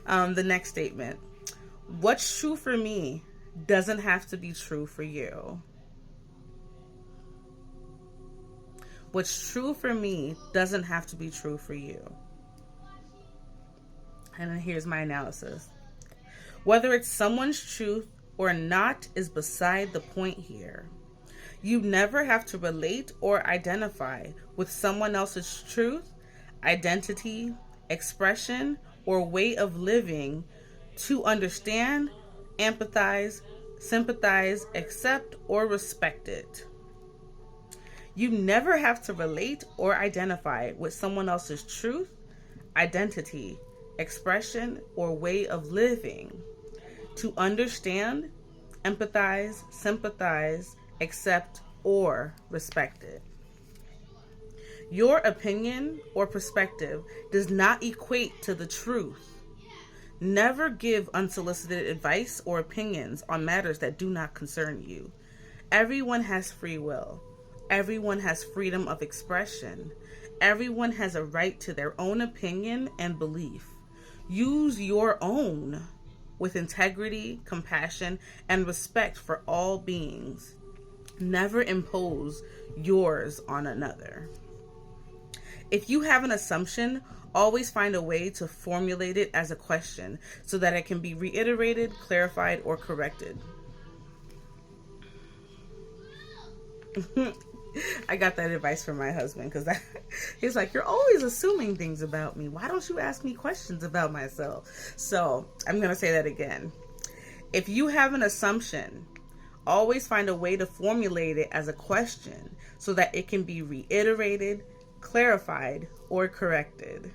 The next statement. What's true for me doesn't have to be true for you. What's true for me doesn't have to be true for you. And then here's my analysis. Whether it's someone's truth or not is beside the point here. You never have to relate or identify with someone else's truth, identity, expression, or way of living to understand, empathize, sympathize, accept, or respect it. You never have to relate or identify with someone else's truth, identity, expression, or way of living to understand, empathize, sympathize, accept, or respect it. Your opinion or perspective does not equate to the truth. Never give unsolicited advice or opinions on matters that do not concern you. Everyone has free will. Everyone has freedom of expression. Everyone has a right to their own opinion and belief. Use your own with integrity, compassion, and respect for all beings. Never impose yours on another. If you have an assumption, always find a way to formulate it as a question so that it can be reiterated, clarified, or corrected. I got that advice from my husband because he's like, you're always assuming things about me. Why don't you ask me questions about myself? So I'm going to say that again. If you have an assumption, always find a way to formulate it as a question so that it can be reiterated, clarified, or corrected.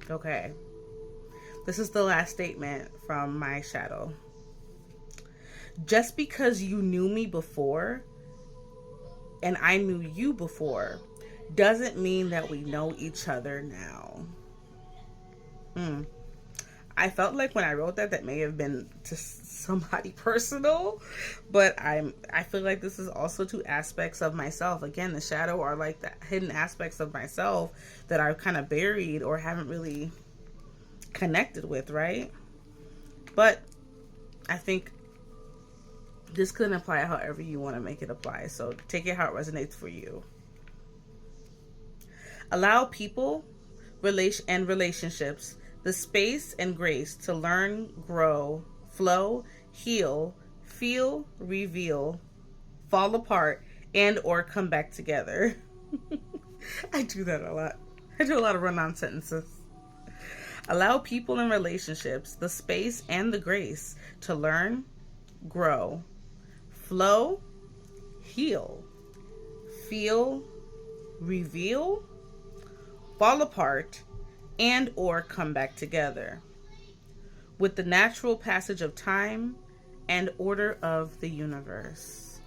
Okay. This is the last statement from my shadow. Just because you knew me before and I knew you before doesn't mean that we know each other now. I felt like when I wrote that may have been to somebody personal, but I feel like this is also two aspects of myself. Again, the shadow are like the hidden aspects of myself that I've kind of buried or haven't really connected with, right? But I think this could apply however you want to make it apply. So take it how it resonates for you. Allow people, relationships the space and grace to learn, grow, flow, heal, feel, reveal, fall apart, and or come back together. I do that a lot. I do a lot of run-on sentences. Allow people and relationships the space and the grace to learn, grow, flow, heal, feel, reveal, fall apart, and or come back together with the natural passage of time and order of the universe.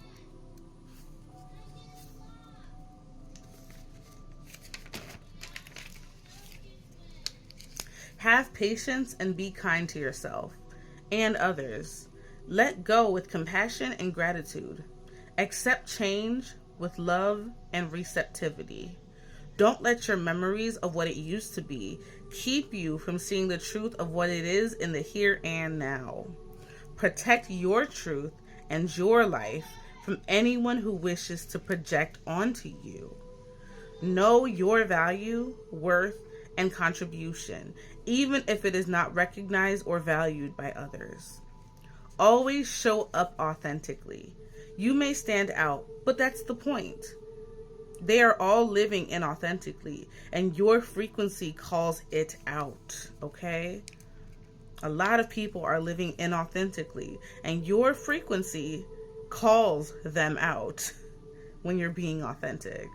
Have patience and be kind to yourself and others. Let go with compassion and gratitude. Accept change with love and receptivity. Don't let your memories of what it used to be keep you from seeing the truth of what it is in the here and now. Protect your truth and your life from anyone who wishes to project onto you. Know your value, worth, and contribution, even if it is not recognized or valued by others. Always show up authentically. You may stand out, but that's the point. They are all living inauthentically, and your frequency calls it out, okay? A lot of people are living inauthentically, and your frequency calls them out when you're being authentic.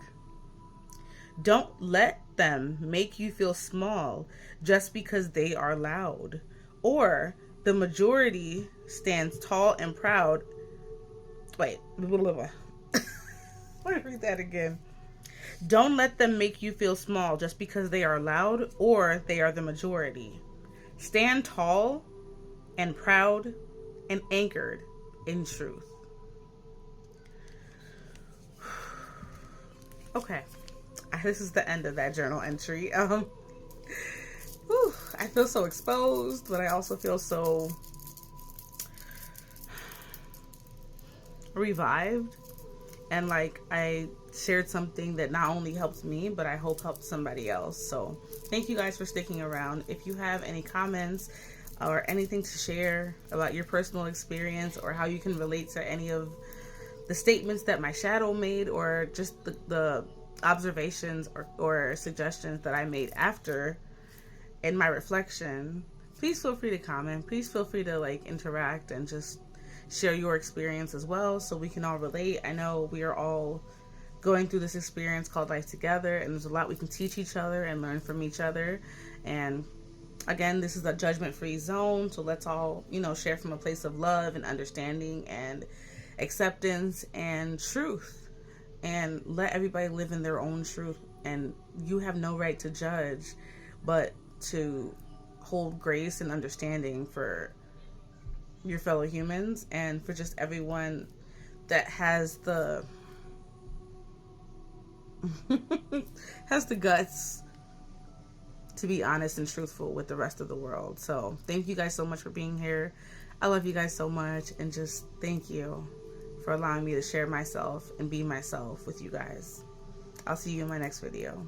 Don't let them make you feel small just because they are loud, or the majority stands tall and proud. Wait, let me read that again. Don't let them make you feel small just because they are loud or they are the majority. Stand tall and proud and anchored in truth. Okay, this is the end of that journal entry. I feel so exposed, but I also feel so revived. And like I shared something that not only helped me, but I hope helped somebody else. So thank you guys for sticking around. If you have any comments or anything to share about your personal experience or how you can relate to any of the statements that my shadow made, or just the observations or suggestions that I made after in my reflection, please feel free to comment. Please feel free to like interact and just share your experience as well, so we can all relate. I know we are all going through this experience called life together, and there's a lot we can teach each other and learn from each other. And again, this is a judgment-free zone, so let's all, share from a place of love and understanding and acceptance and truth, and let everybody live in their own truth. And you have no right to judge, but to hold grace and understanding for your fellow humans, and for just everyone that has the has the guts to be honest and truthful with the rest of the world. So thank you guys so much for being here. I love you guys so much, and just thank you for allowing me to share myself and be myself with you guys. I'll see you in my next video.